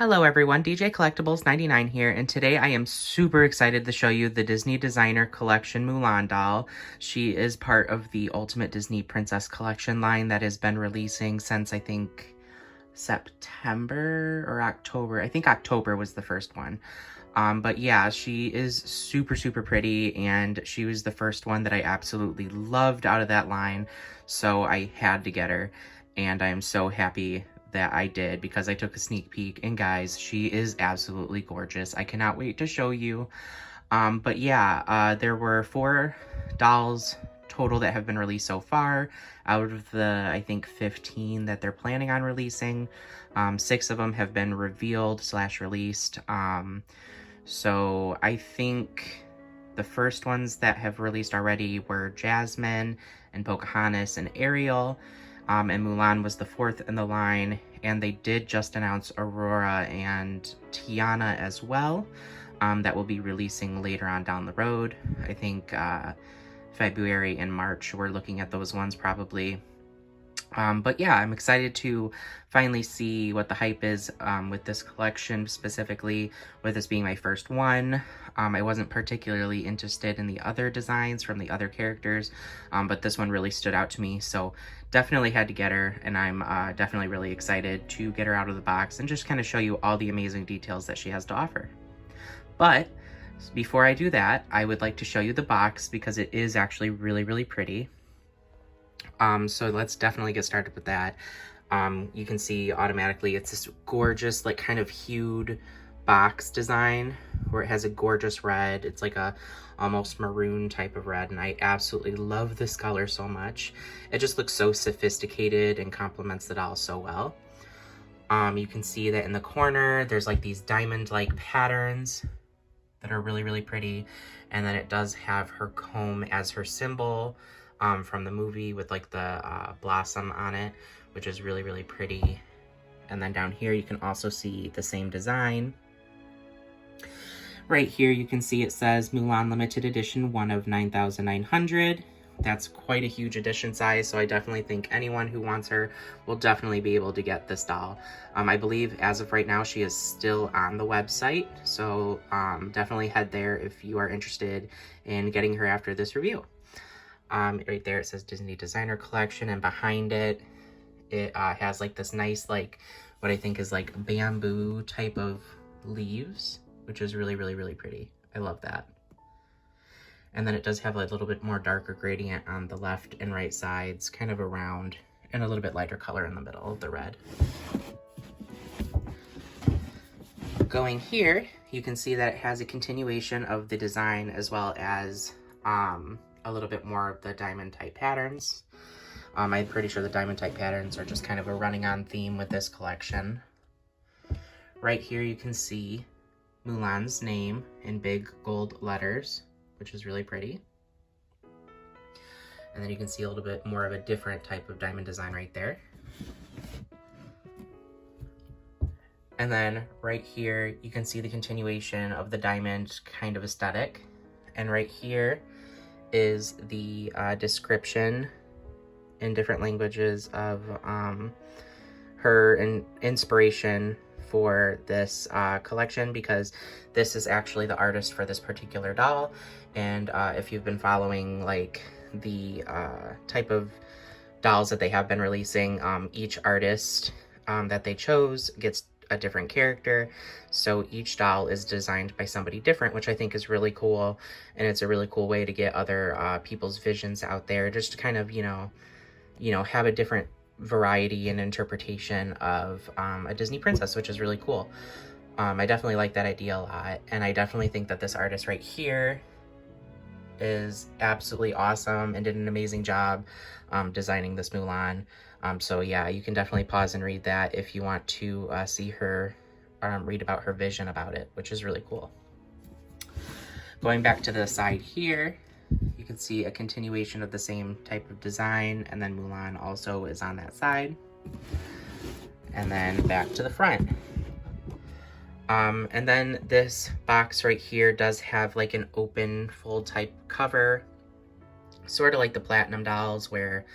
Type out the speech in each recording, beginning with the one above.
Hello everyone, DJ Collectibles 99 here, and today I am super excited to show you the Disney Designer Collection Mulan doll. She is part of the Ultimate Disney Princess Collection line that has been releasing since I think September or October. I think October was the first one. But yeah, she is super pretty, and she was the first one that I absolutely loved out of that line, so I had to get her, and I am so happy that I did because I took a sneak peek, and guys, she is absolutely gorgeous. I cannot wait to show you. But yeah, there were 4 dolls total that have been released so far out of the, I think, 15 that they're planning on releasing. 6 of them have been revealed / released. So I think the first ones that have released already were Jasmine and Pocahontas and Ariel. And Mulan was the 4th in the line, and they did just announce Aurora and Tiana as well, that will be releasing later on down the road. I think February and March, we're looking at those ones probably. But yeah, I'm excited to finally see what the hype is with this collection, specifically with this being my first one. I wasn't particularly interested in the other designs from the other characters, but this one really stood out to me, so definitely had to get her, and I'm definitely really excited to get her out of the box and just kind of show you all the amazing details that she has to offer. But before I do that, I would like to show you the box because it is actually really pretty. So let's definitely get started with that. You can see automatically it's this gorgeous, like, kind of hued box design where it has a gorgeous red. It's like a almost maroon type of red, and I absolutely love this color so much. It just looks so sophisticated and complements the doll so well. You can see that in the corner there's like these diamond-like patterns that are really pretty, and then it does have her comb as her symbol from the movie with like the blossom on it, which is really pretty. And then down here you can also see the same design. Right here you can see it says Mulan Limited Edition 1 of 9,900. That's quite a huge edition size, so I definitely think anyone who wants her will definitely be able to get this doll. I believe as of right now she is still on the website, so definitely head there if you are interested in getting her after this review. Right there it says Disney Designer Collection, and behind it, it has like this nice, like, what I think is like bamboo type of leaves, which is really pretty. I love that. And then it does have a little bit more darker gradient on the left and right sides, kind of around, and a little bit lighter color in the middle of the red. Going here, you can see that it has a continuation of the design as well as a little bit more of the diamond type patterns. I'm pretty sure the diamond type patterns are just kind of a running on theme with this collection. Right here you can see Mulan's name in big gold letters, which is really pretty. And then you can see a little bit more of a different type of diamond design right there. And then right here you can see the continuation of the diamond kind of aesthetic. And right here is the description in different languages of her inspiration for this collection, because this is actually the artist for this particular doll. And if you've been following like the type of dolls that they have been releasing, each artist that they chose gets a different character, so each doll is designed by somebody different, which I think is really cool, and it's a really cool way to get other people's visions out there, just to kind of, you know, have a different variety and interpretation of a Disney princess, which is really cool. I definitely like that idea a lot, and I definitely think that this artist right here is absolutely awesome and did an amazing job designing this Mulan. So yeah, you can definitely pause and read that if you want to see her, read about her vision about it, which is really cool. Going back to the side here, you can see a continuation of the same type of design, and then Mulan also is on that side. And then back to the front. And then this box right here does have like an open fold type cover, sort of like the Platinum dolls, where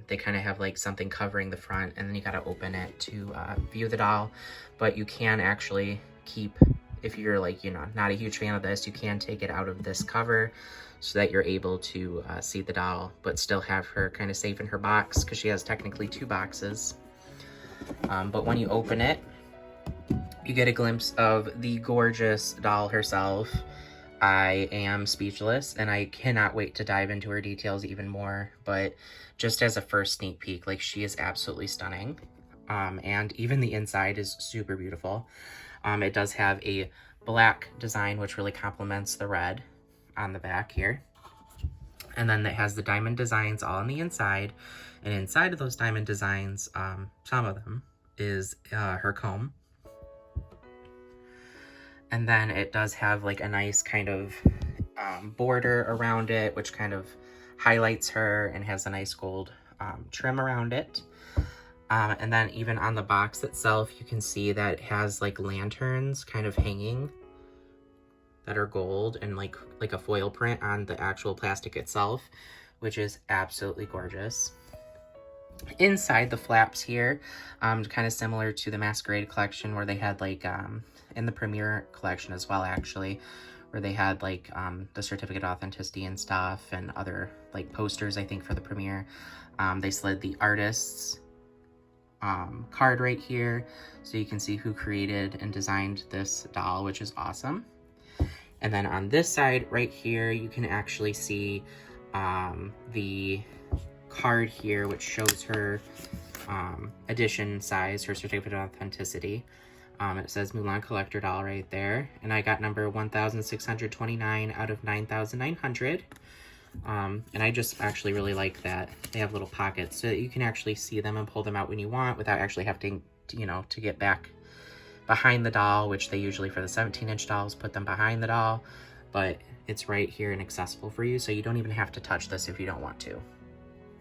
They kind of have like something covering the front, and then you got to open it to view the doll. But you can actually keep, if you're like, you know, not a huge fan of this, you can take it out of this cover so that you're able to see the doll, but still have her kind of safe in her box, because she has technically 2 boxes. But when you open it, you get a glimpse of the gorgeous doll herself. I am speechless, and I cannot wait to dive into her details even more. But just as a first sneak peek, like, she is absolutely stunning. And even the inside is super beautiful. It does have a black design, which really complements the red on the back here. And then it has the diamond designs all on the inside. And inside of those diamond designs, some of them, is her comb. And then it does have like a nice kind of border around it, which kind of highlights her and has a nice gold trim around it. And then even on the box itself, you can see that it has like lanterns kind of hanging that are gold, and like a foil print on the actual plastic itself, which is absolutely gorgeous. Inside the flaps here, kind of similar to the Masquerade collection, where they had like, in the Premiere collection as well, actually, where they had like the certificate of authenticity and stuff, and other like posters, I think, for the Premiere. They slid the artist's card right here, so you can see who created and designed this doll, which is awesome. And then on this side right here, you can actually see the card here, which shows her edition size, her certificate of authenticity. It says Mulan collector doll right there, and I got number 1629 out of 9,900. And I just actually really like that they have little pockets so that you can actually see them and pull them out when you want without actually having to, you know, to get back behind the doll, which they usually, for the 17-inch dolls, put them behind the doll. But it's right here and accessible for you, so you don't even have to touch this if you don't want to.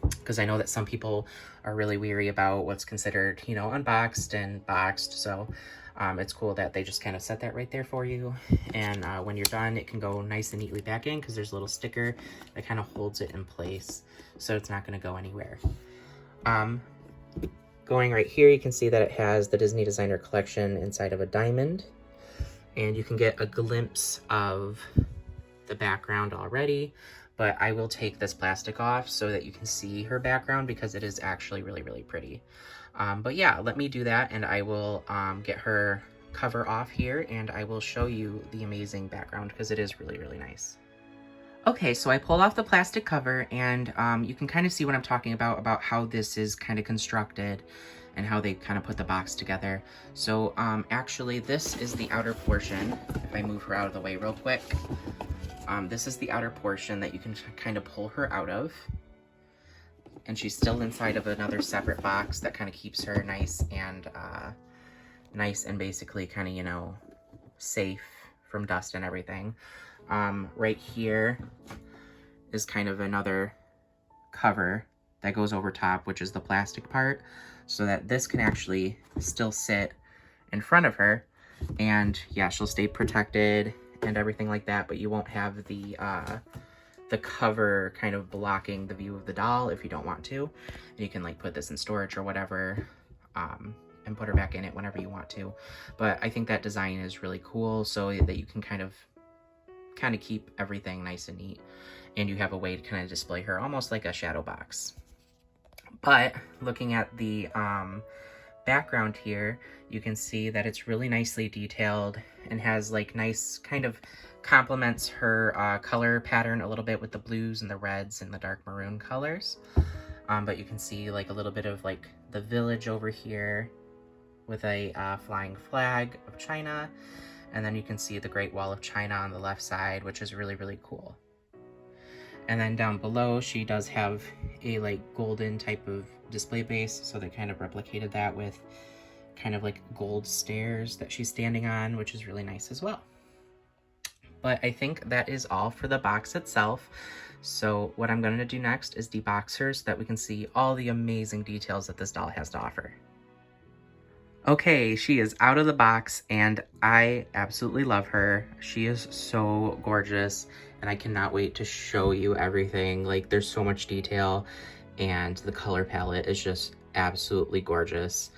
Because I know that some people are really weary about what's considered, you know, unboxed and boxed. So it's cool that they just kind of set that right there for you. And when you're done, it can go nice and neatly back in, because there's a little sticker that kind of holds it in place, so it's not going to go anywhere. Going right here, you can see that it has the Disney Designer Collection inside of a diamond. And you can get a glimpse of the background already. But I will take this plastic off so that you can see her background, because it is actually really, really pretty. But yeah, let me do that, and I will get her cover off here, and I will show you the amazing background, because it is really, really nice. Okay, so I pulled off the plastic cover, and you can kind of see what I'm talking about how this is kind of constructed and how they kind of put the box together. So actually, this is the outer portion. If I move her out of the way real quick. This is the outer portion that you can kind of pull her out of. And she's still inside of another separate box that kind of keeps her nice and basically kind of, you know, safe from dust and everything. Right here is kind of another cover that goes over top, which is the plastic part, so that this can actually still sit in front of her. And yeah, she'll stay protected and everything like that, but you won't have the cover kind of blocking the view of the doll if you don't want to. And you can like put this in storage or whatever, and put her back in it whenever you want to. But I think that design is really cool, so that you can kind of keep everything nice and neat, and you have a way to kind of display her almost like a shadow box. But looking at the background here, you can see that it's really nicely detailed and has like nice kind of complements her color pattern a little bit with the blues and the reds and the dark maroon colors. But you can see like a little bit of like the village over here with a flying flag of China. And then you can see the Great Wall of China on the left side, which is really, really cool. And then down below, she does have a like golden type of display base, so they kind of replicated that with kind of like gold stairs that she's standing on, which is really nice as well. But I think that is all for the box itself. So what I'm going to do next is debox her so that we can see all the amazing details that this doll has to offer. Okay, she is out of the box, and I absolutely love her. She is so gorgeous, and I cannot wait to show you everything. Like, there's so much detail, and the color palette is just absolutely gorgeous.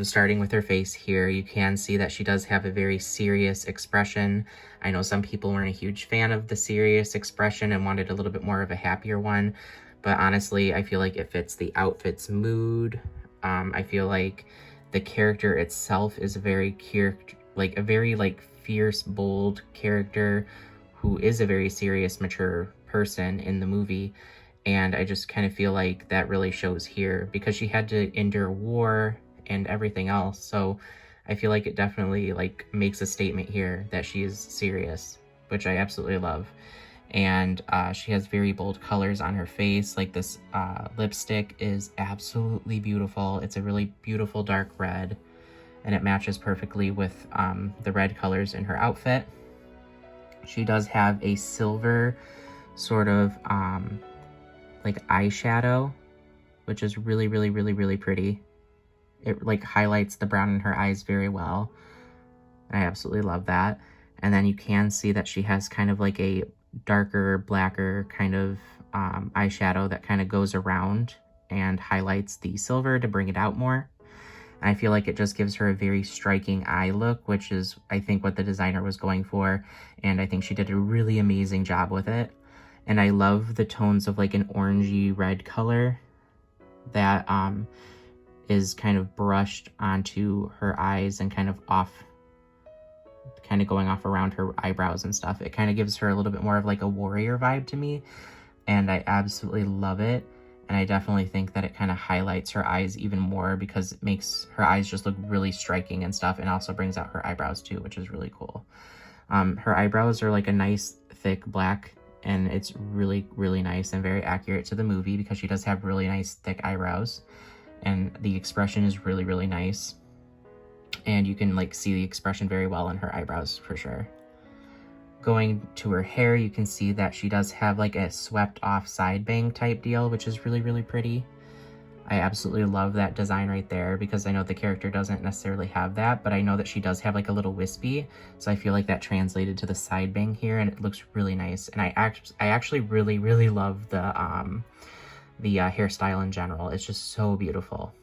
Starting with her face here, you can see that she does have a very serious expression. I know some people weren't a huge fan of the serious expression and wanted a little bit more of a happier one, but honestly, I feel like it fits the outfit's mood. I feel like the character itself is a very fierce, bold character who is a very serious, mature person in the movie. And I just kind of feel like that really shows here because she had to endure war and everything else. So I feel like it definitely like makes a statement here that she is serious, which I absolutely love. And she has very bold colors on her face. Like this lipstick is absolutely beautiful. It's a really beautiful dark red, and it matches perfectly with the red colors in her outfit. She does have a silver sort of like eyeshadow, which is really, really, really, really pretty. It like highlights the brown in her eyes very well. I absolutely love that. And then you can see that she has kind of like a darker, blacker kind of eyeshadow that kind of goes around and highlights the silver to bring it out more. And I feel like it just gives her a very striking eye look, which is, I think, what the designer was going for. And I think she did a really amazing job with it. And I love the tones of like an orangey red color that is kind of brushed onto her eyes and kind of going off around her eyebrows and stuff. It kind of gives her a little bit more of like a warrior vibe to me, and I absolutely love it. And I definitely think that it kind of highlights her eyes even more because it makes her eyes just look really striking and stuff, and also brings out her eyebrows too, which is really cool. Her eyebrows are like a nice thick black, and it's really, really nice and very accurate to the movie because she does have really nice thick eyebrows. And the expression is really, really nice. And you can like see the expression very well in her eyebrows for sure. Going to her hair, you can see that she does have like a swept off side bang type deal, which is really, really pretty. I absolutely love that design right there because I know the character doesn't necessarily have that, but I know that she does have like a little wispy. So I feel like that translated to the side bang here, and it looks really nice. And I actually really, really love the hairstyle in general. It's just so beautiful.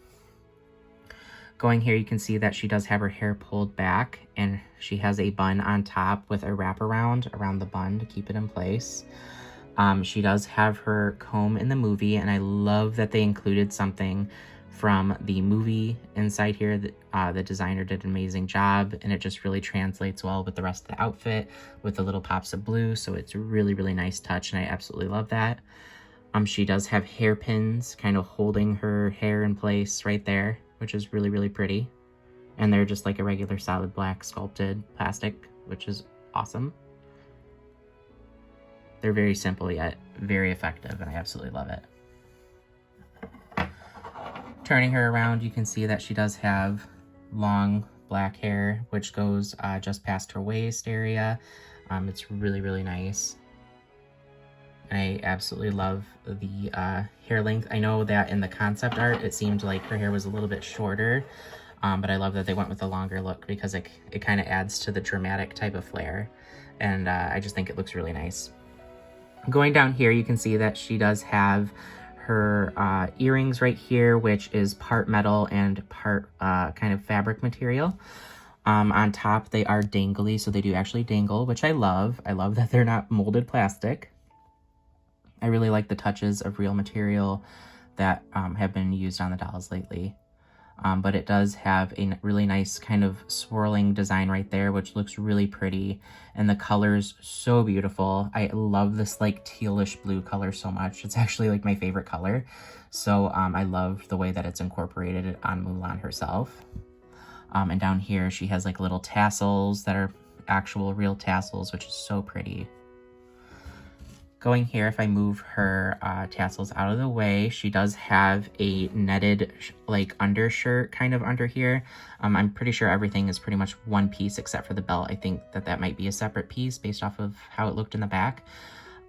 Going here, you can see that she does have her hair pulled back, and she has a bun on top with a wraparound around the bun to keep it in place. She does have her comb in the movie, and I love that they included something from the movie inside here. The designer did an amazing job, and it just really translates well with the rest of the outfit with the little pops of blue. So it's a really, really nice touch, and I absolutely love that. She does have hairpins kind of holding her hair in place right there, which is really, really pretty. And they're just like a regular solid black sculpted plastic, which is awesome. They're very simple yet very effective, and I absolutely love it. Turning her around, you can see that she does have long black hair, which goes just past her waist area. It's really, really nice. I absolutely love the hair length. I know that in the concept art, it seemed like her hair was a little bit shorter, but I love that they went with the longer look because it kind of adds to the dramatic type of flair, and I just think it looks really nice. Going down here, you can see that she does have her earrings right here, which is part metal and part kind of fabric material. On top, they are dangly, so they do actually dangle, which I love. I love that they're not molded plastic. I really like the touches of real material that have been used on the dolls lately. But it does have a really nice kind of swirling design right there, which looks really pretty. And the color's so beautiful. I love this like tealish blue color so much. It's actually like my favorite color. So I love the way that it's incorporated on Mulan herself. And down here, she has like little tassels that are actual real tassels, which is so pretty. Going here, if I move her tassels out of the way, she does have a netted like undershirt kind of under here. I'm pretty sure everything is pretty much one piece except for the belt. I think that might be a separate piece based off of how it looked in the back.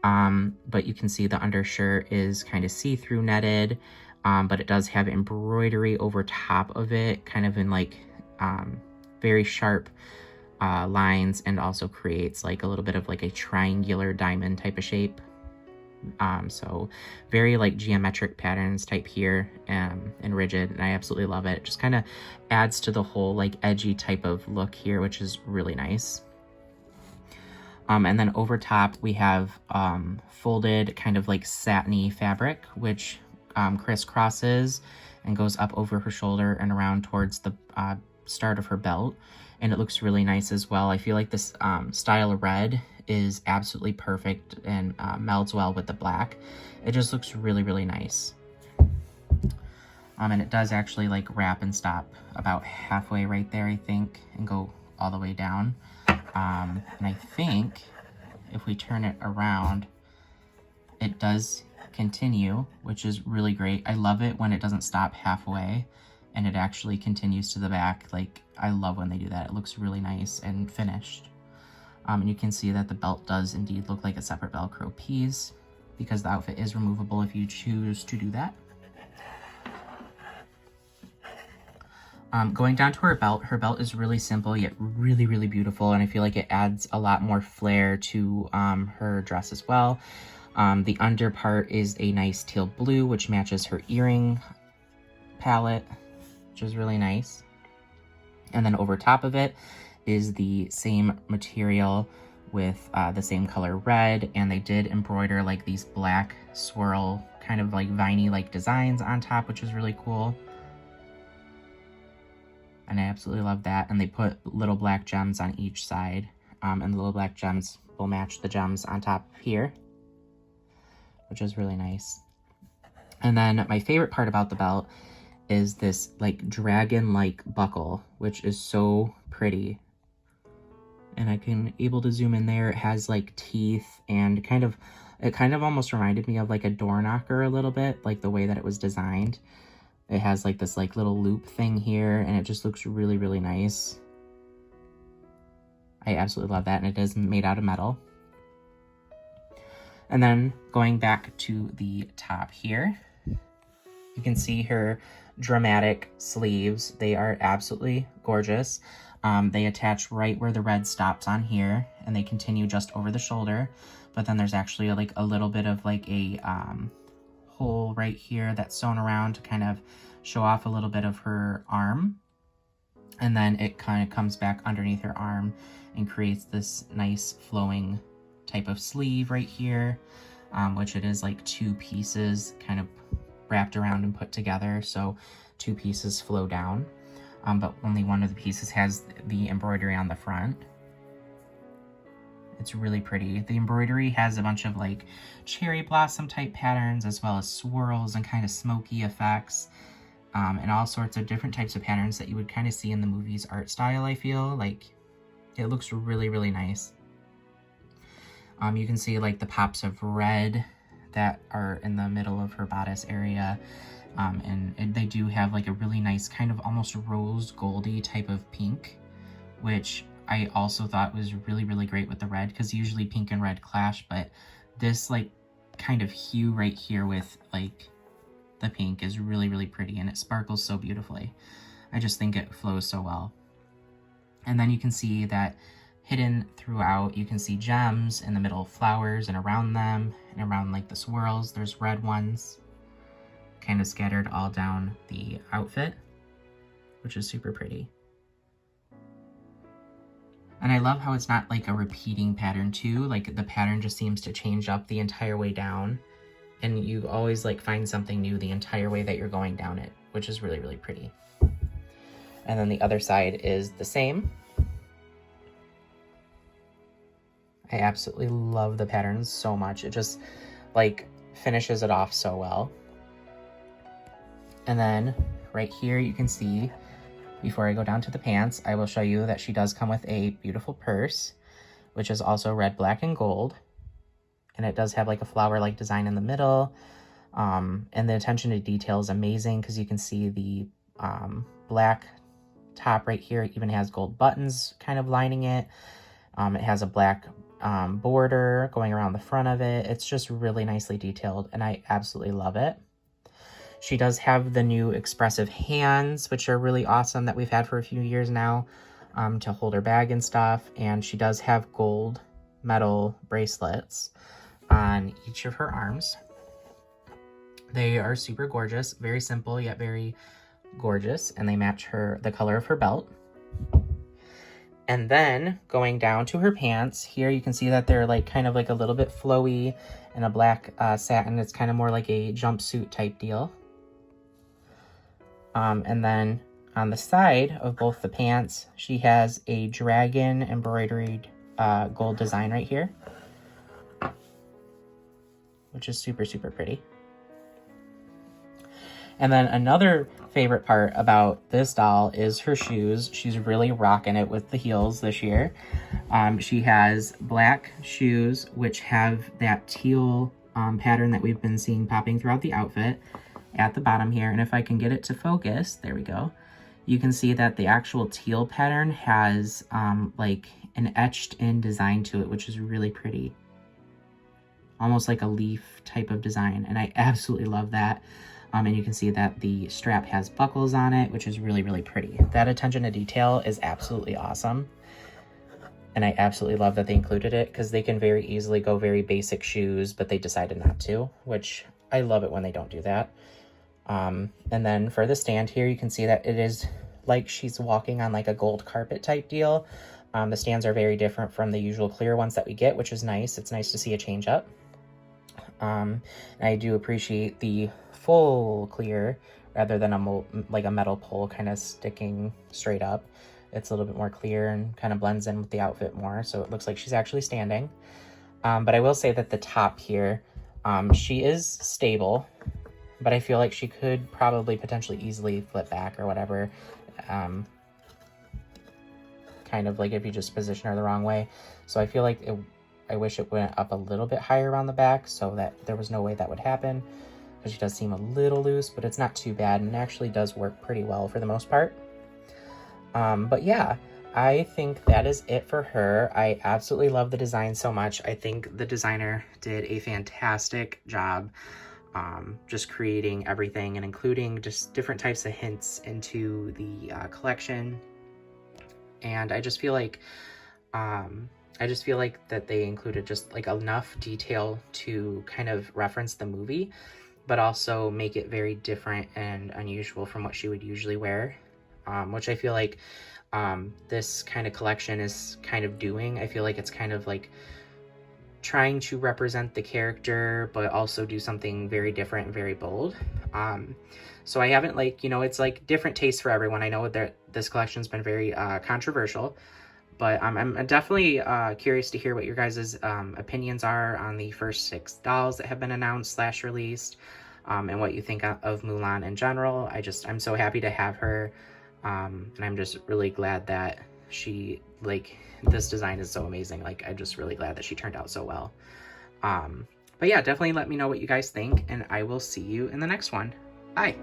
But you can see the undershirt is kind of see-through netted, but it does have embroidery over top of it, kind of in like very sharp lines, and also creates like a little bit of like a triangular diamond type of shape. So very like geometric patterns type here, and rigid, and I absolutely love it. It just kind of adds to the whole like edgy type of look here, which is really nice. And then over top we have folded kind of like satiny fabric, which crisscrosses and goes up over her shoulder and around towards the start of her belt. And it looks really nice as well. I feel like this style of red is absolutely perfect and melds well with the black. It just looks really, really nice. And it does actually like wrap and stop about halfway right there, I think, and go all the way down. And I think if we turn it around, it does continue, which is really great. I love it when it doesn't stop halfway and it actually continues to the back. Like, I love when they do that. It looks really nice and finished. And you can see that the belt does indeed look like a separate Velcro piece, because the outfit is removable if you choose to do that. Going down to her belt is really simple yet really, really beautiful, and I feel like it adds a lot more flair to her dress as well. The under part is a nice teal blue, which matches her earring palette, which is really nice. And then over top of it is the same material with the same color red, and they did embroider like these black swirl kind of like viney like designs on top, which is really cool. And I absolutely love that. And they put little black gems on each side, and the little black gems will match the gems on top here, which is really nice. And then my favorite part about the belt is this like dragon-like buckle, which is so pretty. And I can able to zoom in there. It has like teeth and it kind of almost reminded me of like a door knocker a little bit, like the way that it was designed. It has like this like little loop thing here, and it just looks really, really nice. I absolutely love that, and it is made out of metal. And then going back to the top here, you can see her dramatic sleeves. They are absolutely gorgeous. They attach right where the red stops on here, and they continue just over the shoulder. But then there's actually like a little bit of like a hole right here that's sewn around to kind of show off a little bit of her arm. And then it kind of comes back underneath her arm and creates this nice flowing type of sleeve right here, which it is like two pieces kind of wrapped around and put together. So two pieces flow down, but only one of the pieces has the embroidery on the front. It's really pretty. The embroidery has a bunch of like cherry blossom type patterns, as well as swirls and kind of smoky effects, and all sorts of different types of patterns that you would kind of see in the movie's art style. I feel like it looks really, really nice. You can see like the pops of red that are in the middle of her bodice area, and they do have like a really nice kind of almost rose goldy type of pink, which I also thought was really, really great with the red, because usually pink and red clash, but this like kind of hue right here with like the pink is really, really pretty, and it sparkles so beautifully. I just think it flows so well. And then you can see that hidden throughout, you can see gems in the middle of flowers, and around them and around like the swirls, there's red ones kind of scattered all down the outfit, which is super pretty. And I love how it's not like a repeating pattern too. Like the pattern just seems to change up the entire way down, and you always like find something new the entire way that you're going down it, which is really, really pretty. And then the other side is the same. I absolutely love the patterns so much. It just like finishes it off so well. And then right here you can see, before I go down to the pants, I will show you that she does come with a beautiful purse, which is also red, black, and gold. And it does have like a flower-like design in the middle. And the attention to detail is amazing, because you can see the black top right here. It even has gold buttons kind of lining it. It has a black border going around the front of it. It's just really nicely detailed, and I absolutely love it. She does have the new expressive hands, which are really awesome, that we've had for a few years now, to hold her bag and stuff. And she does have gold metal bracelets, on each of her arms. They are super gorgeous, very simple yet very gorgeous, and they match the color of her belt. And then going down to her pants, here you can see that they're like kind of like a little bit flowy and a black satin. It's kind of more like a jumpsuit type deal. And then on the side of both the pants, she has a dragon embroidered gold design right here, which is super, super pretty. And then another favorite part about this doll is her shoes. She's really rocking it with the heels this year. She has black shoes, which have that teal pattern that we've been seeing popping throughout the outfit at the bottom here. And if I can get it to focus, there we go. You can see that the actual teal pattern has like an etched in design to it, which is really pretty. Almost like a leaf type of design. And I absolutely love that. And you can see that the strap has buckles on it, which is really, really pretty. That attention to detail is absolutely awesome. And I absolutely love that they included it, because they can very easily go very basic shoes, but they decided not to, which I love it when they don't do that. And then for the stand here, you can see that it is like she's walking on like a gold carpet type deal. The stands are very different from the usual clear ones that we get, which is nice. It's nice to see a change up. I do appreciate the full clear rather than like a metal pole kind of sticking straight up. It's a little bit more clear and kind of blends in with the outfit more, so it looks like she's actually standing. But I will say that the top here, she is stable, but I feel like she could probably potentially easily flip back or whatever. Kind of like if you just position her the wrong way. So I feel like I wish it went up a little bit higher on the back so that there was no way that would happen, because she does seem a little loose, but it's not too bad and actually does work pretty well for the most part. But yeah, I think that is it for her. I absolutely love the design so much. I think the designer did a fantastic job just creating everything and including just different types of hints into the collection. And I just feel like that they included just like enough detail to kind of reference the movie, but also make it very different and unusual from what she would usually wear, which I feel like this kind of collection is kind of doing. I feel like it's kind of like trying to represent the character, but also do something very different and very bold. So I haven't it's like different tastes for everyone. I know that this collection's been very controversial, but I'm definitely curious to hear what your guys' opinions are on the first 6 dolls that have been announced / released, and what you think of Mulan in general. I'm so happy to have her, and I'm just really glad that this design is so amazing. I'm just really glad that she turned out so well. But yeah, definitely let me know what you guys think, and I will see you in the next one. Bye!